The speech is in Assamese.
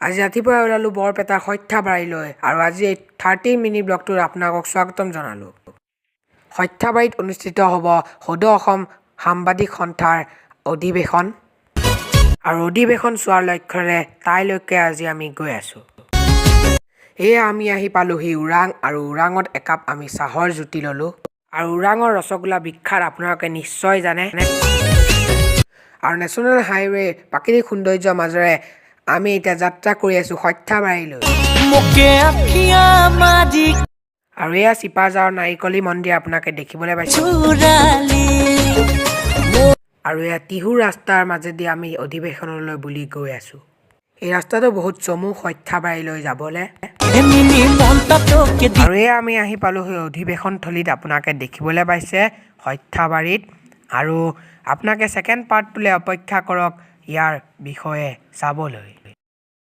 আজি ৰাতিপুৱাই ওলালোঁ বৰপেটাৰ সৰ্থেবাৰীলৈ আৰু আজি এই 30 মিনিট ব্লগটোত আপোনালোকক স্বাগতম জনালোঁ। সৰ্থেবাৰীত অনুষ্ঠিত হ'ব সদৌ অসম সাংবাদিক সন্থাৰ অধিৱেশন আৰু অধিৱেশন চোৱাৰ লক্ষ্যৰে তাইলৈকে আজি আমি গৈ আছোঁ। এয়া আমি আহি পালোহি ওৰাং আৰু ওৰাঙত একাপ আমি চাহৰ জুতি ল'লোঁ আৰু ওৰাঙৰ ৰসগোল্লা বিখ্যাত আপোনালোকে নিশ্চয় জানে। আৰু নেশ্যনেল হাইৱে প্ৰাকৃতিক সৌন্দৰ্যৰ মাজেৰে আমি এতিয়া যাত্ৰা কৰি আছোঁ সৰ্থেবাৰীলৈ। আৰু এয়া চিপাঝাৰৰ নাৰিকলী মন্দিৰ আপোনালোকে দেখিবলৈ পাইছে। আৰু এয়া টিহু ৰাস্তাৰ মাজেদি আমি অধিৱেশনলৈ বুলি গৈ আছোঁ। এই ৰাস্তাটো বহুত চমু সৰ্থেবাৰীলৈ যাবলৈ। আৰু এয়া আমি আহি পালোঁ সেই অধিৱেশন থলীত আপোনালোকে দেখিবলৈ পাইছে সৰ্থেবাৰীত। আৰু আপোনালোকে ছেকেণ্ড পাৰ্টটোলৈ অপেক্ষা কৰক ইয়াৰ বিষয়ে চাবলৈ।